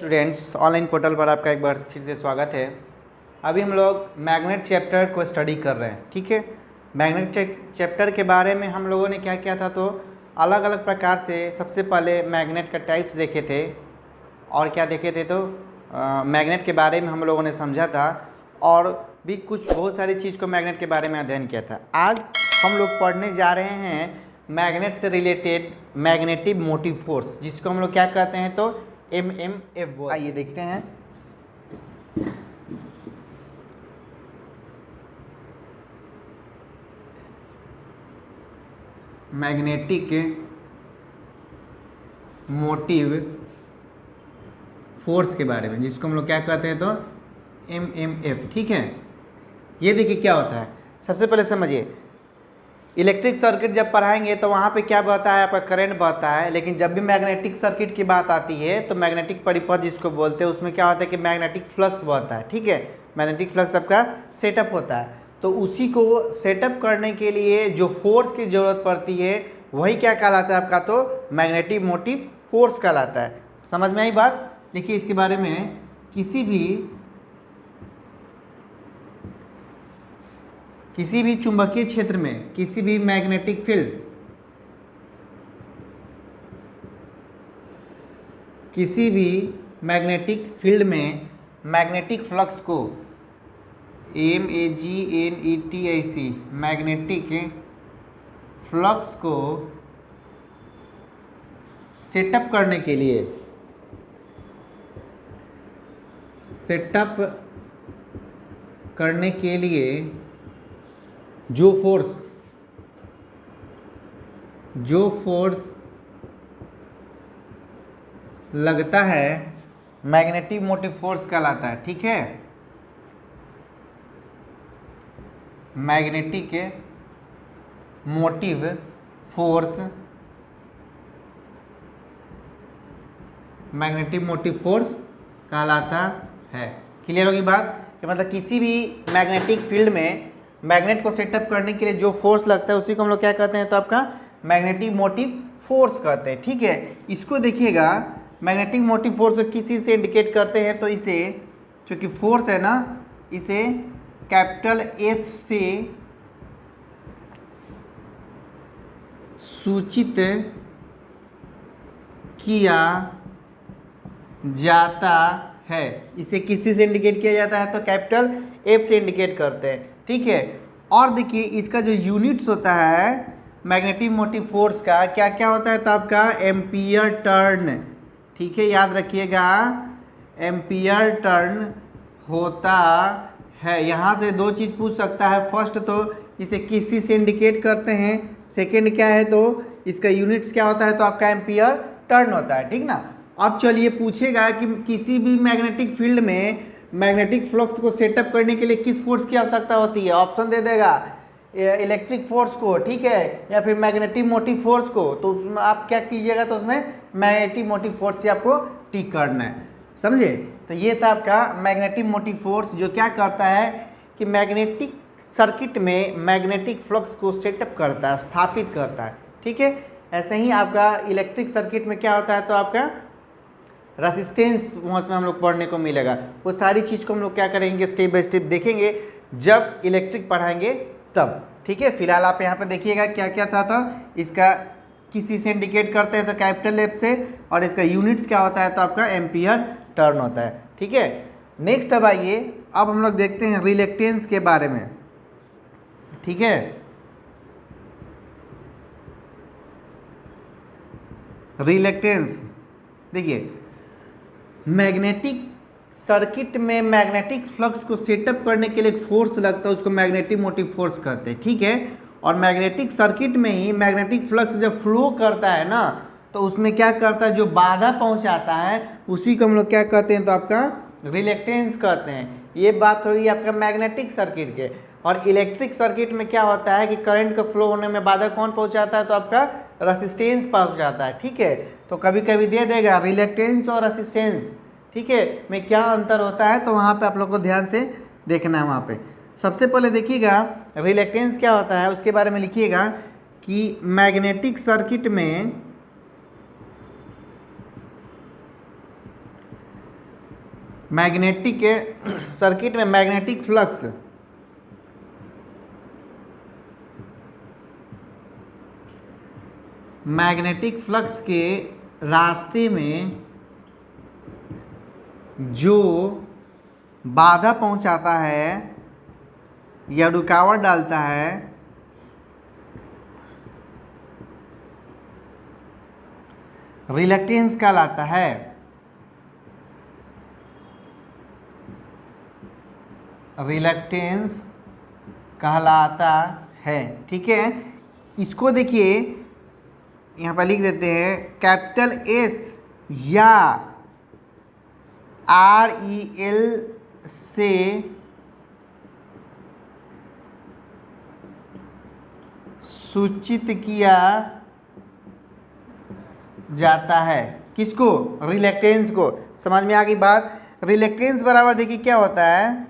Students, online portal पर आपका एक बार फिर से स्वागत है। अभी हम लोग मैग्नेट चैप्टर को स्टडी कर रहे हैं। ठीक है, मैग्नेट चैप्टर के बारे में हम लोगों ने क्या किया था, तो अलग अलग प्रकार से सबसे पहले मैग्नेट का टाइप्स देखे थे और क्या देखे थे, तो मैग्नेट के बारे में हम लोगों ने समझा था और भी कुछ बहुत सारी चीज़ को मैग्नेट के बारे में अध्ययन किया था। आज हम लोग पढ़ने जा रहे हैं मैग्नेट से रिलेटेड मैग्नेटिक मोटिव फोर्स, जिसको हम लोग क्या कहते हैं, तो MMF। आइए देखते हैं। मैग्नेटिक मोटिव फोर्स के बारे में, जिसको हम लोग क्या कहते हैं, तो MMF। ठीक है, ये देखिए क्या होता है। सबसे पहले समझिए, इलेक्ट्रिक सर्किट जब पढ़ाएंगे तो वहाँ पे क्या बहता है, आपका करंट बहता है। लेकिन जब भी मैग्नेटिक सर्किट की बात आती है तो मैग्नेटिक परिपथ जिसको बोलते हैं, उसमें क्या होता है कि मैग्नेटिक फ्लक्स बहता है। ठीक है, मैग्नेटिक फ्लक्स आपका सेटअप होता है। तो उसी को सेटअप करने के लिए जो फोर्स की ज़रूरत पड़ती है वही क्या कहलाता है आपका, तो मैग्नेटिक मोटिव फोर्स कहलाता है। समझ में आई बात? देखिए इसके बारे में, किसी भी चुंबकीय क्षेत्र में, किसी भी मैग्नेटिक फील्ड, किसी भी मैग्नेटिक फील्ड में मैग्नेटिक फ्लक्स को MAGNETIC मैग्नेटिक फ्लक्स को सेटअप करने के लिए, जो फोर्स लगता है मैग्नेटिक मोटिव फोर्स कहलाता है। ठीक है, magnetic motive force, magnetic motive force कहलाता है। क्लियर होगी बात? कि मतलब किसी भी मैग्नेटिक फील्ड में मैग्नेट को सेटअप करने के लिए जो फोर्स लगता है उसी को हम लोग क्या कहते हैं, तो आपका मैग्नेटिक मोटिव फोर्स कहते हैं। ठीक है, इसको देखिएगा, मैग्नेटिक मोटिव फोर्स को किसी से इंडिकेट करते हैं, तो इसे, चूँकि फोर्स है ना, इसे कैपिटल F से सूचित किया जाता है। इसे किसी से इंडिकेट किया जाता है, तो कैपिटल F से इंडिकेट करते हैं। ठीक है, और देखिए इसका जो यूनिट्स होता है मैग्नेटिक मोटिव फोर्स का, क्या क्या होता है, तो आपका एम्पियर टर्न। ठीक है, याद रखिएगा, एम्पियर टर्न होता है। यहाँ से दो चीज़ पूछ सकता है। फर्स्ट तो इसे किसी से इंडिकेट करते हैं, सेकेंड क्या है, तो इसका यूनिट्स क्या होता है, तो आपका एम्पियर टर्न होता है। ठीक ना। अब चलिए पूछेगा कि किसी भी मैग्नेटिक फील्ड में मैग्नेटिक फ्लक्स को सेटअप करने के लिए किस फोर्स की आवश्यकता होती है। ऑप्शन दे देगा, इलेक्ट्रिक फोर्स को, ठीक है, या फिर मैग्नेटिक मोटिव फोर्स को। तो उसमें आप क्या कीजिएगा, तो उसमें मैग्नेटिक मोटिव फोर्स से आपको टिक करना है। समझे? तो ये था आपका मैग्नेटिक मोटिव फोर्स, जो क्या करता है कि मैग्नेटिक सर्किट में मैग्नेटिक फ्लक्स को सेटअप करता है, स्थापित करता है। ठीक है, ऐसे ही आपका इलेक्ट्रिक सर्किट में क्या होता है, तो आपका रेसिस्टेंस उसमें हम लोग पढ़ने को मिलेगा। वो सारी चीज़ को हम लोग क्या करेंगे, स्टेप बाय स्टेप देखेंगे जब इलेक्ट्रिक पढ़ाएंगे तब। ठीक है, फिलहाल आप यहाँ पे देखिएगा क्या क्या था। तो इसका किसी से इंडिकेट करते हैं, तो कैपिटल F से, और इसका यूनिट्स क्या होता है, तो आपका एम्पियर टर्न होता है। ठीक है, नेक्स्ट अब आइए, अब हम लोग देखते हैं रिलेक्टेंस के बारे में। ठीक है, रिलेक्टेंस देखिए, मैग्नेटिक सर्किट में मैग्नेटिक फ्लक्स को सेटअप करने के लिए एक फोर्स लगता है, उसको मैग्नेटिक मोटिव फोर्स कहते हैं। ठीक है, और मैग्नेटिक सर्किट में ही मैग्नेटिक फ्लक्स जब फ्लो करता है ना, तो उसमें क्या करता है, जो बाधा पहुंचाता है उसी को हम लोग क्या कहते हैं, तो आपका रिलेक्टेंस कहते हैं। ये बात होगी आपका मैग्नेटिक सर्किट के। और इलेक्ट्रिक सर्किट में क्या होता है कि करंट का फ्लो होने में बाधा कौन पहुंचाता है, तो आपका रेसिस्टेंस पहुंचाता है। ठीक है, तो कभी कभी दे देगा रिलेक्टेंस और रेसिस्टेंस, ठीक है, में क्या अंतर होता है, तो वहाँ पे आप लोग को ध्यान से देखना है। वहाँ पे सबसे पहले देखिएगा रिलेक्टेंस क्या होता है, उसके बारे में लिखिएगा कि मैग्नेटिक सर्किट में मैग्नेटिक सर्किट में मैग्नेटिक फ्लक्स के रास्ते में जो बाधा पहुंचाता है या रुकावट डालता है रिलक्टेंस कहलाता है। रिलक्टेंस कहलाता है, ठीक है। इसको देखिए यहाँ पर लिख देते हैं, कैपिटल एस या REL से सूचित किया जाता है। किसको? रिलक्टेंस को। समझ में आ गई बात? रिलक्टेंस बराबर देखिए क्या होता है,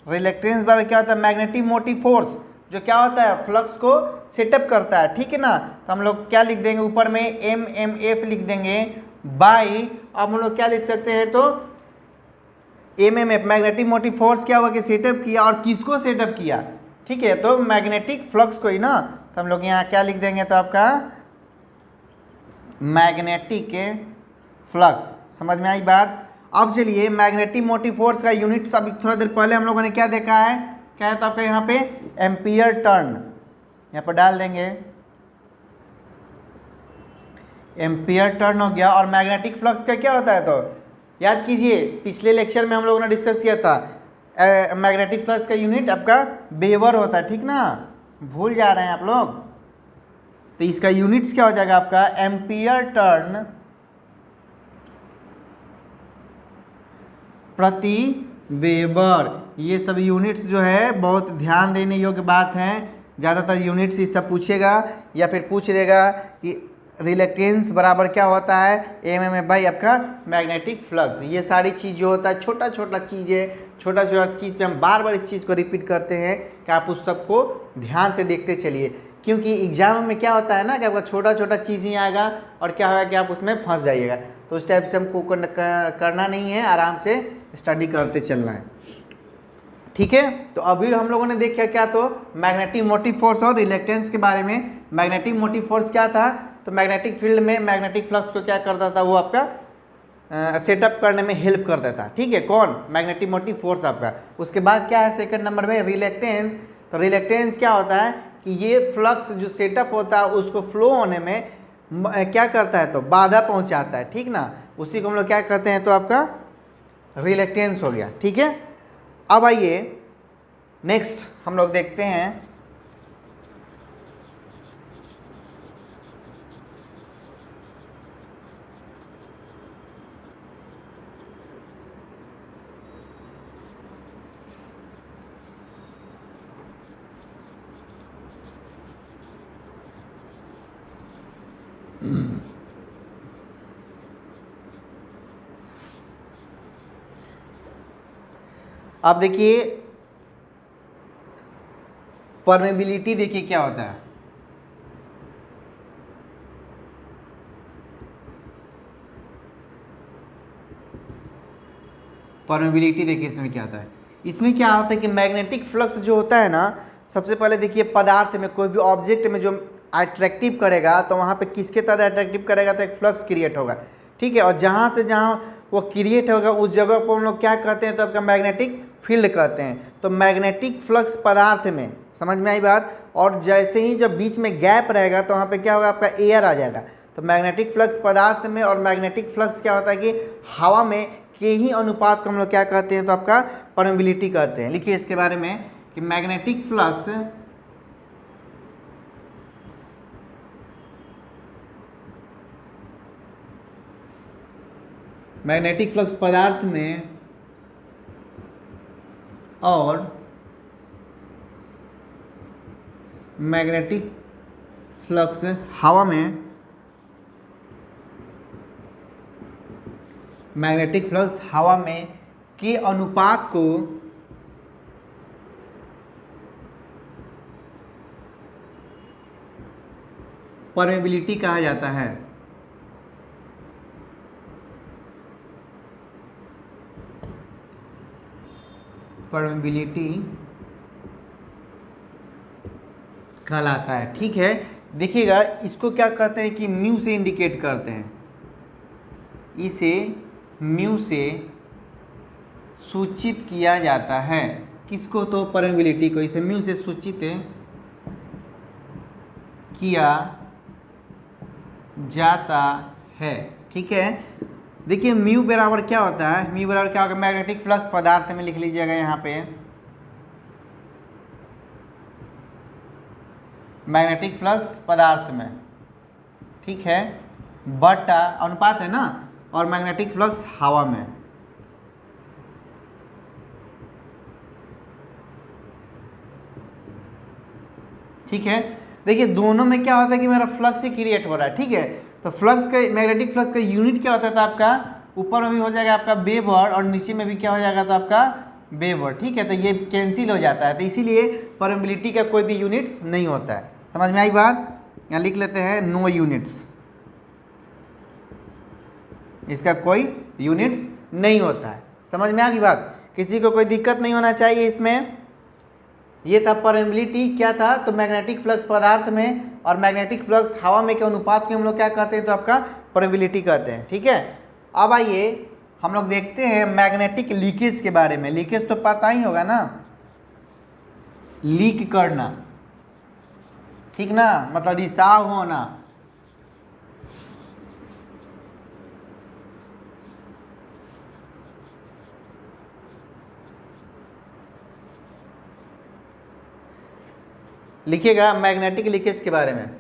रिलक्टेंस बराबर क्या होता है, मैग्नेटिक मोटिव फोर्स, जो क्या होता है फ्लक्स को सेटअप करता है, ठीक है ना। तो हम लोग क्या लिख देंगे ऊपर में MMF लिख देंगे बाई, अब हम लोग क्या लिख सकते हैं तो MMF मैग्नेटिक मोटिव फोर्स क्या हुआ कि सेटअप किया, और किसको सेटअप किया, ठीक है, तो मैग्नेटिक फ्लक्स को ही ना। तो हम लोग यहाँ क्या लिख देंगे तो आपका मैग्नेटिक फ्लक्स। समझ में आई बात? अब चलिए मैग्नेटिक मोटिव फोर्स का यूनिट अभी थोड़ा देर पहले हम लोगों ने क्या देखा है, क्या है तो आपका यहाँ पे एम्पियर टर्न, यहाँ पर डाल देंगे एम्पियर टर्न हो गया। और मैग्नेटिक फ्लक्स का क्या होता है तो याद कीजिए, पिछले लेक्चर में हम लोगों ने डिस्कस किया था, मैग्नेटिक फ्लक्स का यूनिट आपका वेबर होता है, ठीक ना, भूल जा रहे हैं आप लोग। तो इसका यूनिट्स क्या हो जाएगा आपका एम्पियर टर्न प्रति वेबर। ये सब यूनिट्स जो है बहुत ध्यान देने योग्य बात है। ज़्यादातर यूनिट्स इससे पूछेगा या फिर पूछ देगा कि रिलक्टेंस बराबर क्या होता है MMF बाई आपका मैग्नेटिक फ्लक्स। ये सारी चीज़ जो होता है छोटा छोटा चीज़ें, छोटा छोटा चीज़ पे हम बार बार इस चीज़ को रिपीट करते हैं कि आप उस सबको ध्यान से देखते चलिए, क्योंकि एग्जाम में क्या होता है ना कि आपका छोटा छोटा चीज़ ही आएगा और क्या होगा कि आप उसमें फंस जाइएगा। तो उस टाइप से हमको करना नहीं है, आराम से स्टडी करते चलना है, ठीक है। तो अभी हम लोगों ने देखा क्या तो मैग्नेटिक मोटिव फोर्स और रिलक्टेंस के बारे में। मैग्नेटिक मोटिव फोर्स क्या था तो मैग्नेटिक फील्ड में मैग्नेटिक फ्लक्स को क्या करता था, वो आपका सेटअप करने में हेल्प करता था, ठीक है। कौन? मैग्नेटिक मोटिव फोर्स आपका। उसके बाद क्या है सेकंड नंबर में रिलक्टेंस। तो रिलक्टेंस क्या होता है कि ये फ्लक्स जो सेटअप होता है उसको फ्लो होने में क्या करता है तो बाधा पहुंचाता है, ठीक ना। उसी को हम लोग क्या कहते हैं तो आपका रिलक्टेंस हो गया, ठीक है। अब आइए नेक्स्ट हम लोग देखते हैं अब देखिए परमेबिलिटी, देखिए क्या होता है। परमेबिलिटी देखिए इसमें क्या होता है। इसमें क्या होता है कि मैग्नेटिक फ्लक्स जो होता है ना, सबसे पहले देखिए पदार्थ में कोई भी ऑब्जेक्ट में जो अट्रैक्टिव करेगा तो वहाँ पे किसके तरह अट्रैक्टिव करेगा तो एक फ्लक्स क्रिएट होगा, ठीक है। और जहाँ से जहाँ वो क्रिएट होगा उस जगह को हम लोग क्या कहते हैं तो आपका मैग्नेटिक फील्ड कहते हैं। तो मैग्नेटिक फ्लक्स पदार्थ में, समझ में आई बात। और जैसे ही जब बीच में गैप रहेगा तो वहाँ पे क्या होगा आपका एयर आ जाएगा। तो मैग्नेटिक फ्लक्स पदार्थ में और मैग्नेटिक फ्लक्स क्या होता है कि हवा में के ही अनुपात को हम लोग क्या कहते हैं तो आपका परमेबिलिटी कहते हैं। लिखिए इसके बारे में कि मैग्नेटिक फ्लक्स पदार्थ में और मैग्नेटिक फ्लक्स हवा में, मैग्नेटिक फ्लक्स हवा में के अनुपात को परमेबिलिटी कहा जाता है। परमेबिलिटी कहलाता है। ठीक है, देखिएगा इसको क्या कहते हैं कि म्यू से इंडिकेट करते हैं, इसे म्यू से सूचित किया जाता है। किसको? तो परमेबिलिटी को इसे म्यू से सूचित किया जाता है। ठीक है, देखिए म्यू बराबर क्या होता है, म्यू बराबर क्या होगा, मैग्नेटिक फ्लक्स पदार्थ में लिख लीजिएगा यहाँ पे, मैग्नेटिक फ्लक्स पदार्थ में, ठीक है, बटा अनुपात है ना, और मैग्नेटिक फ्लक्स हवा में। ठीक है, देखिए दोनों में क्या होता है कि मेरा फ्लक्स ही क्रिएट हो रहा है। ठीक है, तो फ्लक्स का, मैग्नेटिक फ्लक्स का यूनिट क्या होता है, तो आपका ऊपर में भी हो जाएगा आपका वेबर और नीचे में भी क्या हो जाएगा, तो आपका वेबर। ठीक है, तो ये कैंसिल हो जाता है, तो इसीलिए परमेबिलिटी का कोई भी यूनिट्स नहीं होता है। समझ में आई बात? यहाँ लिख लेते हैं नो यूनिट्स, इसका कोई यूनिट्स नहीं होता है। समझ में आ गई बात? किसी को कोई दिक्कत नहीं होना चाहिए इसमें। ये था परमेबिलिटी, क्या था, तो मैग्नेटिक फ्लक्स पदार्थ में और मैग्नेटिक फ्लक्स हवा में के अनुपात के हम लोग क्या कहते हैं, तो आपका परमेबिलिटी कहते हैं। ठीक है, अब आइए हम लोग देखते हैं मैग्नेटिक लीकेज के बारे में। लीकेज तो पता ही होगा ना, लीक करना, ठीक ना, मतलब रिसाव होना। लिखिएगा मैग्नेटिक लीकेज के बारे में।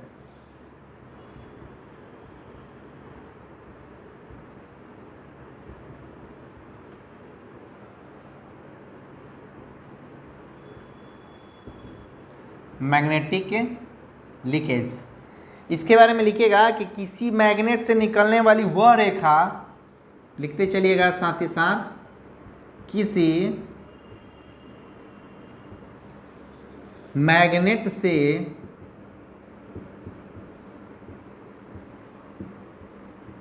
मैग्नेटिक लीकेज, इसके बारे में लिखिएगा कि किसी मैग्नेट से निकलने वाली वह रेखा, लिखते चलिएगा साथ ही साथ, किसी मैग्नेट से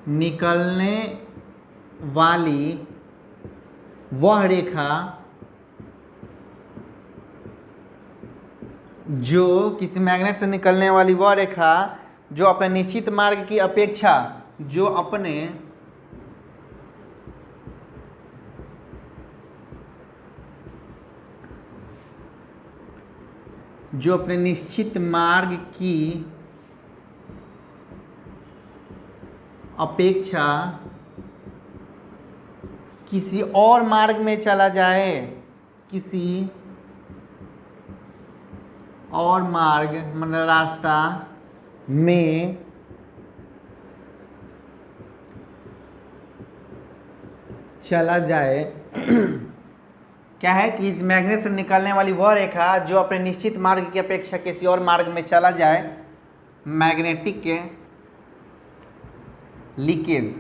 निकलने वाली वह रेखा जो, किसी मैग्नेट से निकलने वाली वह रेखा जो अपने निश्चित मार्ग की अपेक्षा, जो अपने निश्चित मार्ग की अपेक्षा किसी और मार्ग में चला जाए, किसी और मार्ग मतलब रास्ता में चला जाए। क्या है कि इस मैग्नेट से निकलने वाली वह रेखा जो अपने निश्चित मार्ग की अपेक्षा किसी और मार्ग में चला जाए, मैग्नेटिक लीकेज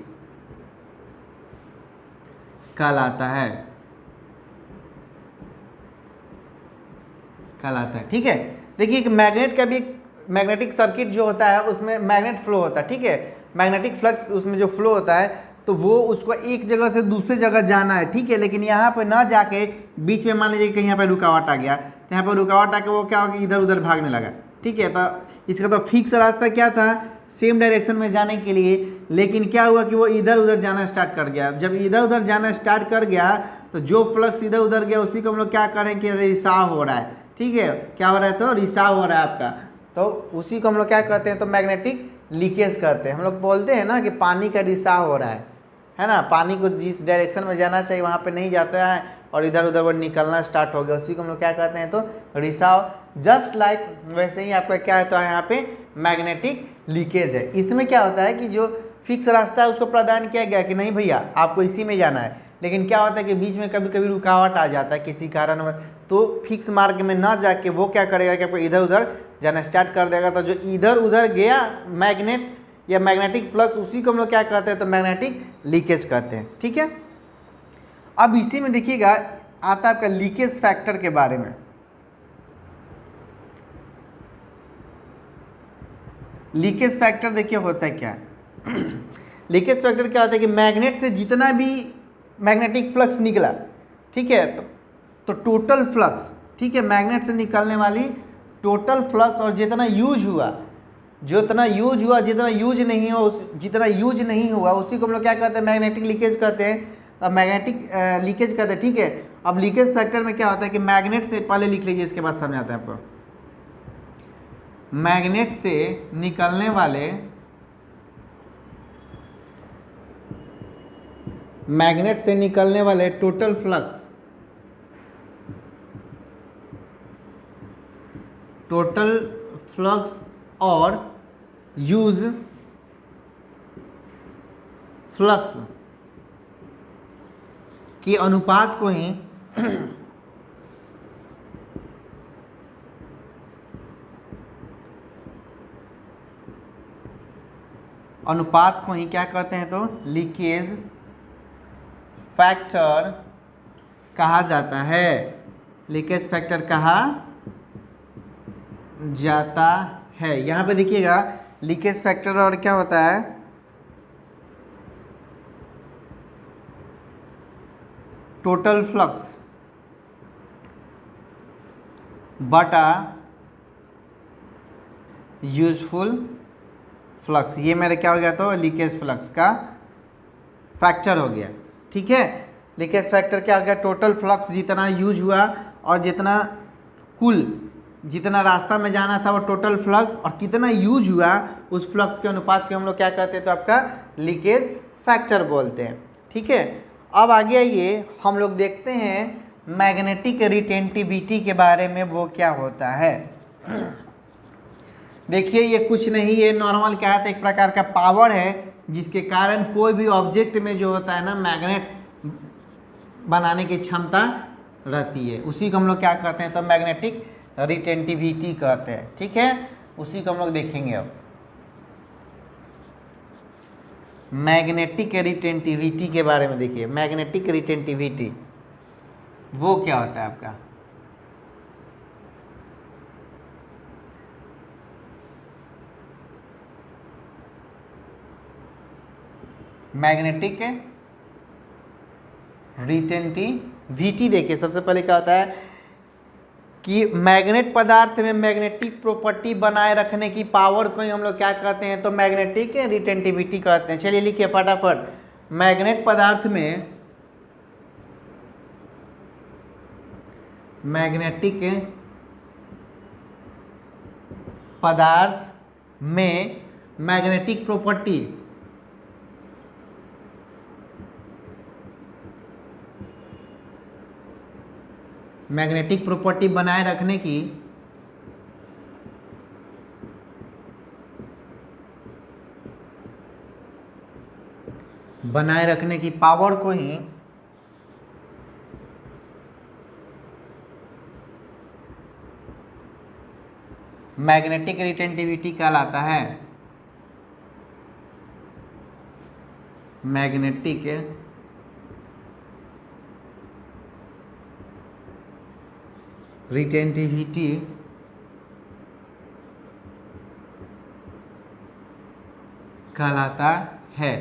कहलाता है। ठीक है, देखिए कि मैग्नेट का भी मैग्नेटिक सर्किट जो होता है उसमें मैग्नेट फ्लो होता है। ठीक है, मैग्नेटिक फ्लक्स उसमें जो फ्लो होता है तो वो उसको एक जगह से दूसरी जगह जाना है। ठीक है, लेकिन यहाँ पे ना जाके बीच में मान लीजिए कहीं यहाँ पे रुकावट आ गया, तो यहाँ पे रुकावट आके वो क्या होगा, इधर उधर भागने लगा। ठीक है, तो इसका तो फिक्स रास्ता क्या था, सेम डायरेक्शन में जाने के लिए, लेकिन क्या हुआ कि वो इधर उधर जाना स्टार्ट कर गया। जब इधर उधर जाना स्टार्ट कर गया तो जो फ्लक्स इधर उधर गया उसी को हम लोग क्या करें कि रिसाव हो रहा है। ठीक है, क्या हो रहा है, तो रिसाव हो रहा है आपका, तो उसी को हम लोग क्या कहते हैं, तो मैग्नेटिक लीकेज कहते हैं। हम लोग बोलते हैं ना कि पानी का रिसाव हो रहा है ना, पानी को जिस डायरेक्शन में जाना चाहिए वहाँ पे नहीं जाता है और इधर उधर वो निकलना स्टार्ट हो गया, उसी को हम लोग क्या कहते हैं, तो रिसाव। जस्ट लाइक वैसे ही आपका क्या है, तो यहाँ पे मैग्नेटिक लीकेज है। इसमें क्या होता है कि जो फिक्स रास्ता है उसको प्रदान किया गया कि नहीं भैया आपको इसी में जाना है, लेकिन क्या होता है कि बीच में कभी कभी रुकावट आ जाता है किसी कारण, तो फिक्स मार्ग में ना जाके वो क्या करेगा कि आपको इधर उधर जाना स्टार्ट कर देगा। तो जो इधर उधर गया मैग्नेट या मैग्नेटिक फ्लक्स, उसी को हम लोग क्या कहते हैं, तो मैग्नेटिक लीकेज कहते हैं। ठीक है, अब इसी में देखिएगा आता है आपका लीकेज फैक्टर के बारे में। लीकेज फैक्टर देखिए होता है क्या लीकेज फैक्टर क्या होता है कि मैग्नेट से जितना भी मैग्नेटिक फ्लक्स निकला, ठीक है, तो तो टोटल फ्लक्स, ठीक है, मैग्नेट से निकलने वाली टोटल फ्लक्स और जितना यूज हुआ, जितना यूज हुआ, जितना यूज नहीं हुआ, जितना यूज नहीं हुआ उसी को हम लोग क्या कहते हैं, मैग्नेटिक लीकेज कहते हैं। अब मैग्नेटिक लीकेज कहते हैं, ठीक है। अब लीकेज फैक्टर में क्या होता है कि मैग्नेट से, पहले लिख लीजिए इसके बाद समझाते हैं आपको। मैग्नेट से निकलने वाले, मैग्नेट से निकलने वाले टोटल फ्लक्स, टोटल फ्लक्स और यूज फ्लक्स के अनुपात को ही अनुपात को ही क्या कहते हैं, तो लीकेज फैक्टर कहा जाता है। लीकेज फैक्टर कहा जाता है। यहाँ पे देखिएगा लीकेज फैक्टर और क्या होता है, टोटल फ्लक्स बटा यूजफुल फ्लक्स। ये मेरे क्या हो गया, तो लीकेज फ्लक्स का फैक्टर हो गया, ठीक है। लीकेज फैक्टर क्या हो गया, टोटल फ्लक्स जितना यूज हुआ और जितना कुल जितना रास्ता में जाना था वो टोटल फ्लक्स, और कितना यूज हुआ उस फ्लक्स के अनुपात के हम लोग क्या कहते हैं, तो आपका लीकेज फैक्टर बोलते हैं, ठीक है। अब आगे आइए हम लोग देखते हैं मैग्नेटिक रिटेंटिविटी के बारे में, वो क्या होता है। देखिए ये कुछ नहीं, ये नॉर्मल क्या है, एक प्रकार का पावर है जिसके कारण कोई भी ऑब्जेक्ट में जो होता है ना, मैग्नेट बनाने की क्षमता रहती है, उसी को हम लोग क्या कहते हैं, तो मैग्नेटिक रिटेंटिविटी कहते हैं, ठीक है। उसी को हम लोग देखेंगे अब। मैग्नेटिक रिटेंटिविटी के बारे में देखिए, मैग्नेटिक रिटेंटिविटी वो क्या होता है आपका। मैग्नेटिक रिटेंटिविटी देखिए, सबसे पहले क्या होता है कि मैग्नेट पदार्थ में मैग्नेटिक प्रॉपर्टी बनाए रखने की पावर को ही हम लोग क्या कहते हैं, तो मैग्नेटिक रिटेंटिविटी कहते हैं। चलिए लिखिए फटाफट, मैग्नेट पदार्थ में, मैग्नेटिक पदार्थ में मैग्नेटिक प्रॉपर्टी बनाए रखने की पावर को ही मैग्नेटिक रिटेंटिविटी कहलाता है। मैग्नेटिक रिटेंटिविटी कहलाता है।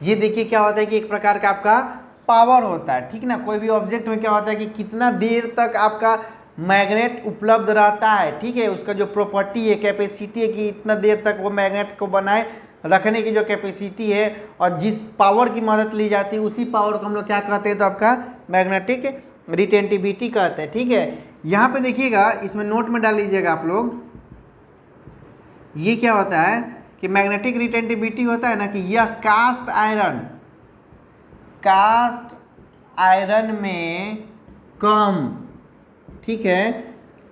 ये देखिए क्या होता है कि एक प्रकार का आपका पावर होता है, ठीक ना। कोई भी ऑब्जेक्ट में क्या होता है कि कितना देर तक आपका मैग्नेट उपलब्ध रहता है, ठीक है। उसका जो प्रॉपर्टी है, कैपेसिटी है कि इतना देर तक वो मैग्नेट को बनाए रखने की जो कैपेसिटी है और जिस पावर की मदद ली जाती है उसी पावर को हम लोग क्या कहते हैं, तो आपका मैग्नेटिक रिटेंटिविटी कहते हैं, ठीक है। यहाँ पे देखिएगा, इसमें नोट में डाल लीजिएगा आप लोग, ये क्या होता है कि मैग्नेटिक रिटेंटिविटी होता है ना कि यह कास्ट आयरन में कम, ठीक है,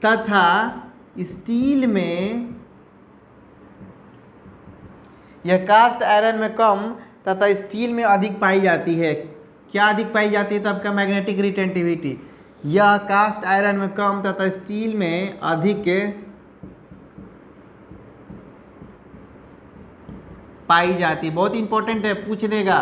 तथा स्टील में, यह कास्ट आयरन में कम तथा स्टील में अधिक पाई जाती है। क्या अधिक पाई जाती है, तो आपका मैग्नेटिक रिटेंटिविटी, यह कास्ट आयरन में कम तथा स्टील में अधिक पाई जाती है। बहुत इंपॉर्टेंट है, पूछ देगा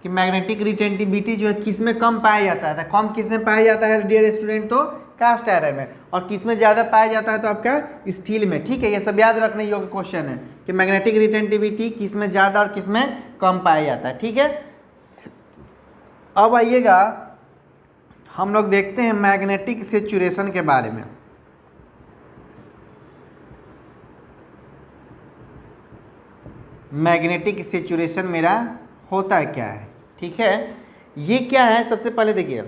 कि मैग्नेटिक रिटेंटिविटी जो है किस में कम पाया जाता है, कम किस में पाया जाता है डियर स्टूडेंट, तो कास्ट आयरन में, और किस में ज़्यादा पाया जाता है, तो आपका स्टील में, ठीक है। ये सब याद रखने योग्य क्वेश्चन है कि मैग्नेटिक रिटेंटिविटी किस में ज़्यादा और किस में कम पाया जाता है, ठीक है। अब आइएगा हम लोग देखते हैं मैग्नेटिक सेचुरेशन के बारे में। मैग्नेटिक सेचुरेशन मेरा होता क्या है, ठीक है। ये क्या है, सबसे पहले देखिए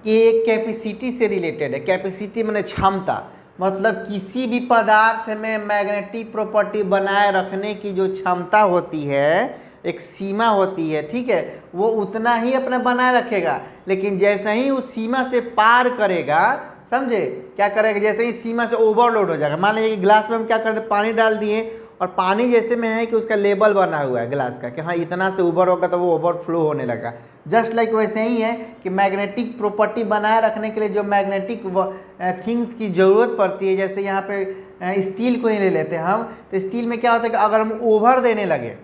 ये कैपेसिटी से रिलेटेड है। कैपेसिटी माने क्षमता, मतलब किसी भी पदार्थ में मैग्नेटिक प्रॉपर्टी बनाए रखने की जो क्षमता होती है, एक सीमा होती है, ठीक है, वो उतना ही अपना बनाए रखेगा। लेकिन जैसे ही उस सीमा से पार करेगा, समझे, क्या करेगा, जैसे ही सीमा से ओवरलोड हो जाएगा। मान लीजिए कि ग्लास में हम क्या करते, पानी डाल दिए, और पानी जैसे में है कि उसका लेबल बना हुआ है ग्लास का कि हाँ इतना से ऊपर होगा तो वो ओवरफ्लो होने लगा। जस्ट लाइक वैसे ही है कि मैग्नेटिक प्रॉपर्टी बनाए रखने के लिए जो मैग्नेटिक थिंग्स की ज़रूरत पड़ती है, जैसे यहाँ पे स्टील को ही ले लेते हैं हम, तो स्टील में क्या होता है कि अगर हम ओवर देने लगे,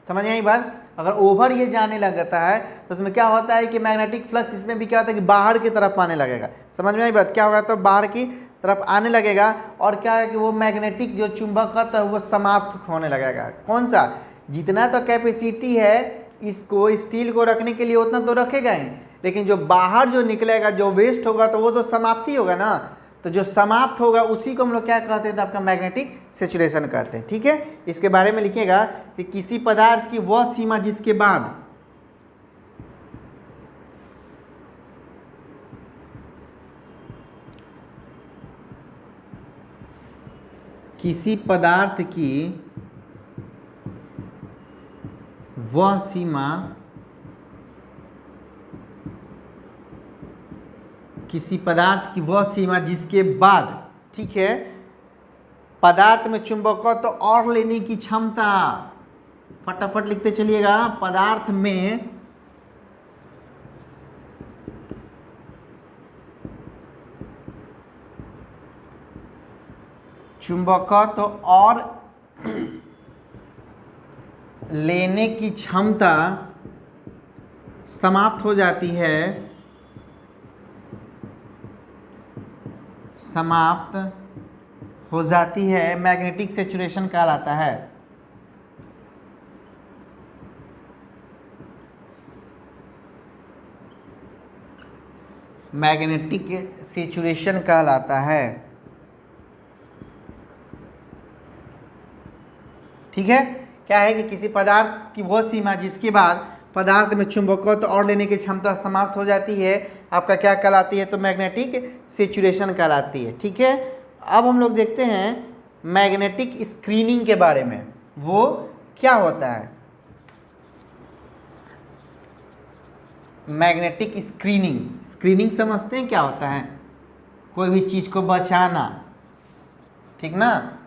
समझ आई बात, अगर ओवर ये जाने लगता है तो उसमें क्या होता है कि मैग्नेटिक फ्लक्स इसमें भी क्या होता है कि बाहर की तरफ आने लगेगा। समझ में आई बात, क्या होगा, तो बाहर की तरफ आने लगेगा, और क्या है कि वो मैग्नेटिक जो चुंबकत्व है वो समाप्त होने लगेगा। कौन सा, जितना तो कैपेसिटी है इसको स्टील को रखने के लिए उतना तो रखेगा ही, लेकिन जो बाहर जो निकलेगा, जो वेस्ट होगा, तो वो तो समाप्ति होगा ना। तो जो समाप्त होगा उसी को हम लोग क्या कहते हैं, तो आपका मैग्नेटिक सेचुरेशन कहते हैं, ठीक है। इसके बारे में लिखिएगा कि किसी पदार्थ की वह सीमा जिसके बाद किसी पदार्थ की वह सीमा, किसी पदार्थ की वह सीमा जिसके बाद, ठीक है, पदार्थ में चुंबकत्व तो और लेने की क्षमता, फटाफट लिखते चलिएगा, पदार्थ में चुंबकत्व तो और लेने की क्षमता समाप्त हो जाती है, समाप्त हो जाती है, मैग्नेटिक सेचुरेशन कहलाता है। मैग्नेटिक सेचुरेशन कहलाता है, ठीक है। क्या है कि किसी पदार्थ की वह सीमा जिसके बाद पदार्थ में चुंबकत्व तो और लेने की क्षमता समाप्त हो जाती है, आपका क्या कहलाती है, तो मैग्नेटिक सेचुरेशन कहलाती है, ठीक है। अब हम लोग देखते हैं मैग्नेटिक स्क्रीनिंग के बारे में, वो क्या होता है। मैग्नेटिक स्क्रीनिंग, स्क्रीनिंग समझते हैं क्या होता है, कोई भी चीज़ को बचाना, ठीक ना।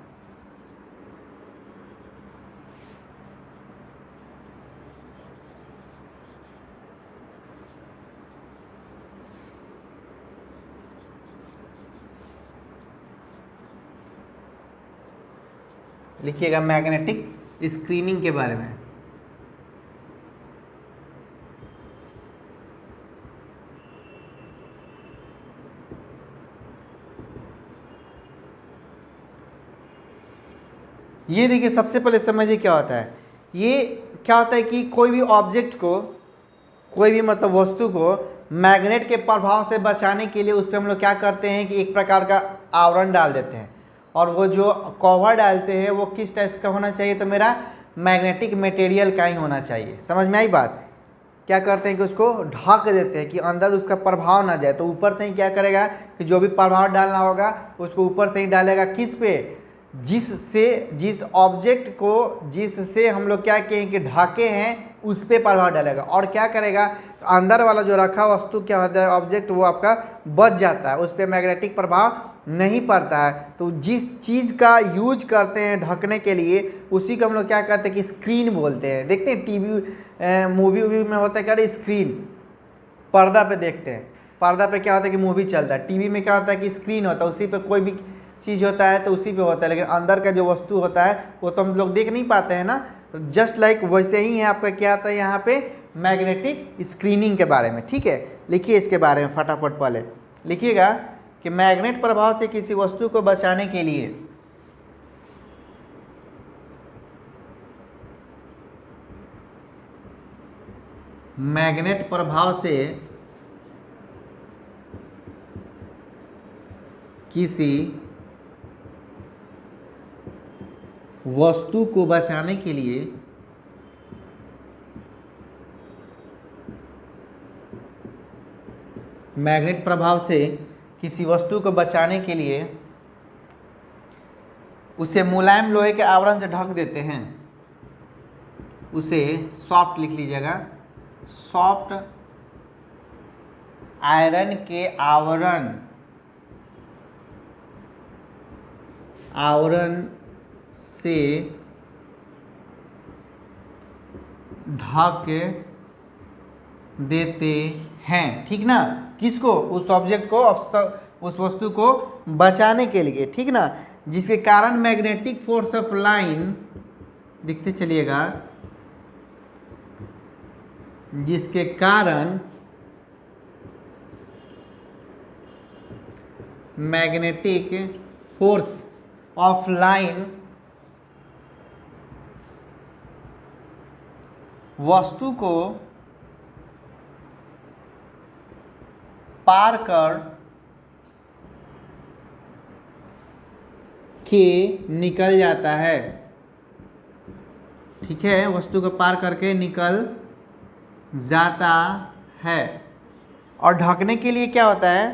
लिखिएगा मैग्नेटिक स्क्रीनिंग के बारे में। ये देखिए सबसे पहले समझिए क्या होता है। ये क्या होता है कि कोई भी ऑब्जेक्ट को, कोई भी मतलब वस्तु को मैग्नेट के प्रभाव से बचाने के लिए उस पर हम लोग क्या करते हैं कि एक प्रकार का आवरण डाल देते हैं, और वो जो कवर डालते हैं वो किस टाइप का होना चाहिए, तो मेरा मैग्नेटिक मटेरियल का ही होना चाहिए। समझ में आई बात। क्या करते हैं कि उसको ढक देते हैं कि अंदर उसका प्रभाव ना जाए, तो ऊपर से ही क्या करेगा कि जो भी प्रभाव डालना होगा उसको ऊपर से ही डालेगा, किस पे, जिस ऑब्जेक्ट को जिससे हम लोग क्या कहें कि ढाके हैं उस पे प्रभाव डालेगा, और क्या करेगा, अंदर वाला जो रखा वस्तु क्या होता है ऑब्जेक्ट, वो आपका बच जाता है, उस पर मैग्नेटिक प्रभाव नहीं पड़ता है। तो जिस चीज़ का यूज करते हैं ढकने के लिए उसी को हम लोग क्या कहते हैं कि स्क्रीन बोलते हैं। देखते हैं टीवी मूवी वूवी में होता है क्या, स्क्रीन, पर्दा पे देखते हैं, पर्दा पे क्या होता है कि मूवी चलता है, टीवी में क्या होता है कि स्क्रीन होता है, उसी पे कोई भी चीज़ होता है तो उसी पे होता है, लेकिन अंदर का जो वस्तु होता है वो तो हम लोग देख नहीं पाते हैं ना। तो जस्ट लाइक वैसे ही है आपका क्या आता है यहाँ पे मैग्नेटिक स्क्रीनिंग के बारे में, ठीक है। लिखिए इसके बारे में फटाफट, पहले लिखिएगा कि मैग्नेट प्रभाव से किसी वस्तु को बचाने के लिए मैग्नेट प्रभाव से किसी वस्तु को बचाने के लिए मैग्नेट प्रभाव से किसी वस्तु को बचाने के लिए उसे मुलायम लोहे के आवरण से ढक देते हैं, उसे सॉफ्ट लिख लीजिएगा, सॉफ्ट आयरन के आवरण से ढक देते हैं, ठीक ना। किसको? उस ऑब्जेक्ट को, उस वस्तु को बचाने के लिए, ठीक ना। जिसके कारण मैग्नेटिक फोर्स ऑफ लाइन, देखते चलिएगा, जिसके कारण मैग्नेटिक फोर्स ऑफ लाइन वस्तु को पार कर के निकल जाता है, ठीक है, वस्तु को पार करके निकल जाता है। और ढकने के लिए क्या होता है?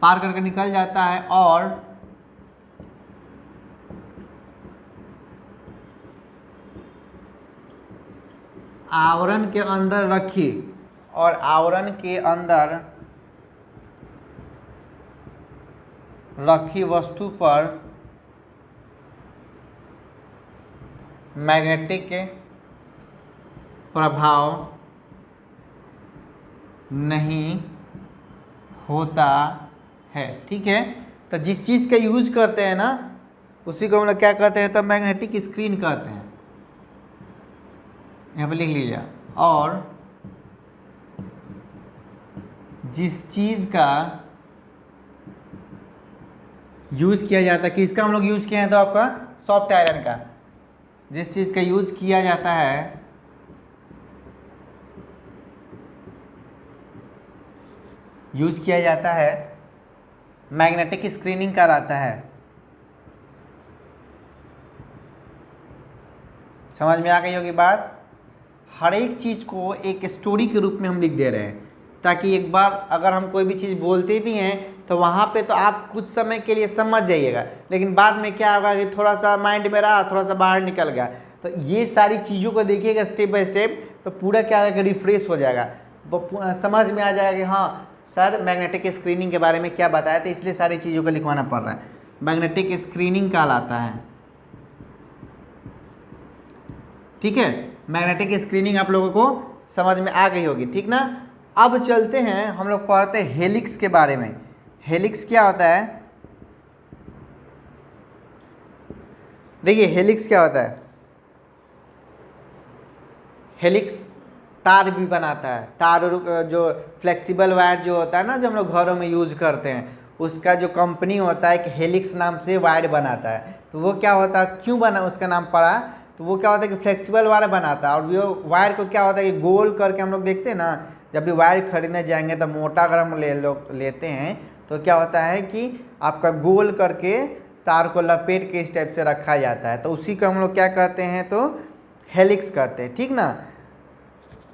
पार करके निकल जाता है और आवरण के अंदर रखी, और आवरण के अंदर रखी वस्तु पर मैग्नेटिक प्रभाव नहीं होता है, ठीक है। तो जिस चीज़ का यूज करते हैं ना, उसी को हम लोग क्या कहते हैं? तो मैग्नेटिक स्क्रीन कहते हैं, यहाँ पे लिख लीजिए। और जिस चीज़ का यूज किया जाता है, किसका हम लोग यूज किए हैं? तो आपका सॉफ्ट आयरन का। जिस चीज़ का यूज किया जाता है, मैग्नेटिक स्क्रीनिंग कहलाता है। समझ में आ गई होगी बात। हर एक चीज़ को एक स्टोरी के रूप में हम लिख दे रहे हैं, ताकि एक बार अगर हम कोई भी चीज़ बोलते भी हैं तो वहाँ पे तो आप कुछ समय के लिए समझ जाइएगा, लेकिन बाद में क्या होगा कि थोड़ा सा माइंड में रहा, थोड़ा सा बाहर निकल गया। तो ये सारी चीज़ों को देखिएगा स्टेप बाय स्टेप, तो पूरा क्या होगा कि रिफ्रेश हो जाएगा, समझ में आ जाएगा कि हाँ सर मैग्नेटिक स्क्रीनिंग के बारे में क्या बताया था, इसलिए सारी चीज़ों को लिखवाना पड़ रहा है। मैग्नेटिक स्क्रीनिंग कहलाता है, ठीक है। मैग्नेटिक स्क्रीनिंग आप लोगों को समझ में आ गई होगी, ठीक ना। अब चलते हैं, हम लोग पढ़ते हैं हेलिक्स के बारे में। हेलिक्स क्या होता है? देखिए हेलिक्स क्या होता है। हेलिक्स तार भी बनाता है, तार जो फ्लेक्सिबल वायर जो होता है ना, जो हम लोग घरों में यूज करते हैं, उसका जो कंपनी होता है कि हेलिक्स नाम से वायर बनाता है। तो वो क्या होता है, क्यों बना, उसका नाम पड़ा, तो वो क्या होता है कि फ्लेक्सिबल वायर बनाता है। और वो वायर को क्या होता है कि गोल करके हम लोग देखते हैं ना, जब भी वायर खरीदने जाएंगे तो मोटा अगर हम लेते हैं तो क्या होता है कि आपका गोल करके तार को लपेट के इस टाइप से रखा जाता है, तो उसी को हम लोग क्या कहते हैं, तो हेलिक्स कहते हैं, ठीक ना।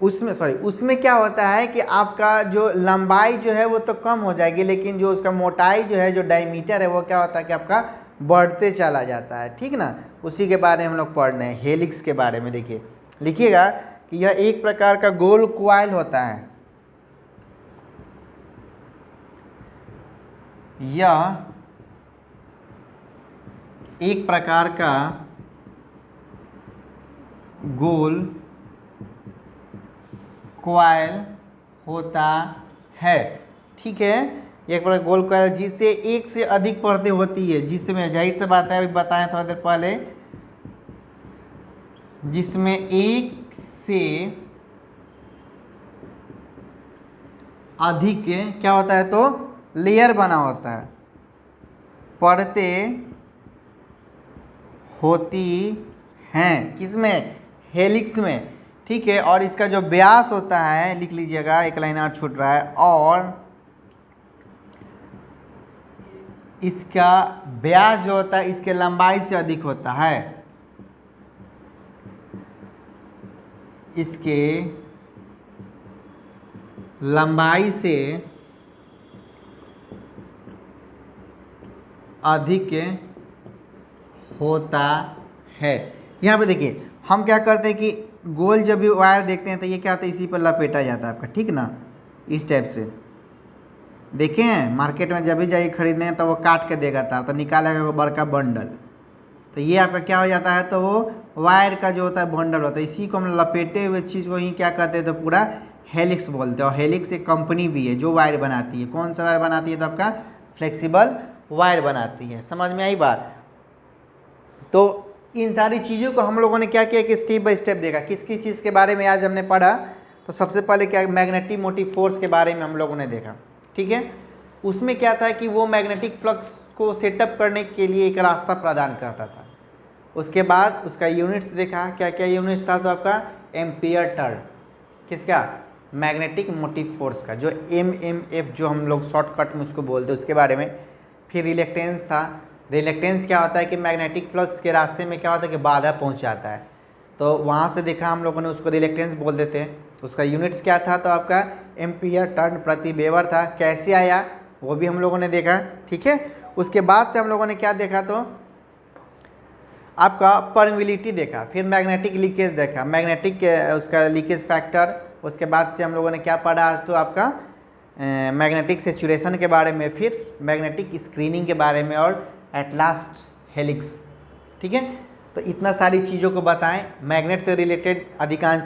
उसमें क्या होता है कि आपका जो लंबाई जो है वो तो कम हो जाएगी, लेकिन जो उसका मोटाई जो है, जो डायमीटर है, वो क्या होता है कि आपका बढ़ते चला जाता है, ठीक ना। उसी के बारे में हम लोग पढ़ रहे हैं, हेलिक्स के बारे में। देखिए लिखिएगा कि यह एक प्रकार का गोल कॉइल होता है, यह एक प्रकार का गोल कॉइल होता है, ठीक है। एक प्रकार गोल कॉइल जिससे एक से अधिक परतें होती है, जिसमें जाहिर से बात है, अभी बताएं थोड़ा देर पहले, जिसमें एक से अधिक क्या होता है, तो लेयर बना होता है, परतें होती हैं। किसमें? हेलिक्स में। ठीक है। और इसका जो व्यास होता है, लिख लीजिएगा, एक लाइन और छूट रहा है, और इसका व्यास जो होता है इसके लंबाई से अधिक होता है, इसके लंबाई से अधिक होता है। यहाँ पे देखिए हम क्या करते हैं कि गोल जब भी वायर देखते हैं तो ये क्या होता है, इसी पर लपेटा जाता है आपका, ठीक ना, इस टाइप से। देखें हैं मार्केट में जब भी जाइए खरीदने तो वो काट के देगा तार, तो निकालेगा वो बड़का बंडल, तो ये आपका क्या हो जाता है, तो वो वायर का जो होता है बंडल होता है। इसी को हम लपेटे हुए चीज़ को ही क्या कहते हैं, तो पूरा हेलिक्स बोलते हैं। और हेलिक्स एक कंपनी भी है जो वायर बनाती है। कौन सा वायर बनाती है, तो आपका फ्लेक्सिबल वायर बनाती है। समझ में आई बात। तो इन सारी चीज़ों को हम लोगों ने क्या किया कि स्टेप बाय स्टेप देखा। किस किस चीज़ के बारे में आज हमने पढ़ा, तो सबसे पहले क्या, मैग्नेटिक मोटिव फोर्स के बारे में हम लोगों ने देखा, ठीक है। उसमें क्या था कि वो मैग्नेटिक फ्लक्स को सेटअप करने के लिए एक रास्ता प्रदान करता था। उसके बाद उसका यूनिट्स देखा, क्या क्या यूनिट्स था, तो आपका एम्पियर टर्न, किसका, मैग्नेटिक मोटिव फोर्स का, जो MMF जो हम लोग शॉर्टकट में उसको बोलते हैं, उसके बारे में। फिर रिलेक्टेंस था। रिलेक्टेंस क्या होता है कि मैग्नेटिक फ्लक्स के रास्ते में क्या होता है कि बाधा पहुंच जाता है, तो वहाँ से देखा हम लोगों ने, उसको रिलेक्टेंस बोल देते हैं। उसका यूनिट्स क्या था, तो आपका एम्पियर टर्न प्रति वेबर था। कैसे आया वो भी हम लोगों ने देखा, ठीक है। उसके बाद से हम लोगों ने क्या देखा, तो आपका परमिबिलिटी देखा, फिर मैग्नेटिक लीकेज देखा, मैग्नेटिक उसका लीकेज फैक्टर। उसके बाद से हम लोगों ने क्या पढ़ा आज, तो आपका मैग्नेटिक सेचुरेशन के बारे में, फिर मैग्नेटिक स्क्रीनिंग के बारे में, और एट लास्ट हेलिक्स, ठीक है। तो इतना सारी चीज़ों को बताएं। मैग्नेट से रिलेटेड अधिकांश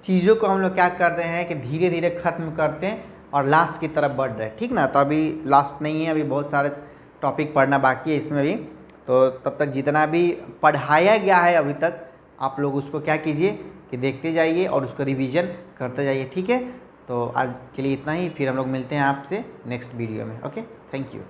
चीज़ों को हम लोग क्या कर रहे हैं कि धीरे धीरे ख़त्म करते हैं और लास्ट की तरफ बढ़ रहे हैं, ठीक ना। तो अभी लास्ट नहीं है, अभी बहुत सारे टॉपिक पढ़ना बाकी है इसमें भी। तो तब तक जितना भी पढ़ाया गया है अभी तक, आप लोग उसको क्या कीजिए कि देखते जाइए और उसको रिवीजन करते जाइए, ठीक है। तो आज के लिए इतना ही, फिर हम लोग मिलते हैं आपसे नेक्स्ट वीडियो में। Okay, thank you.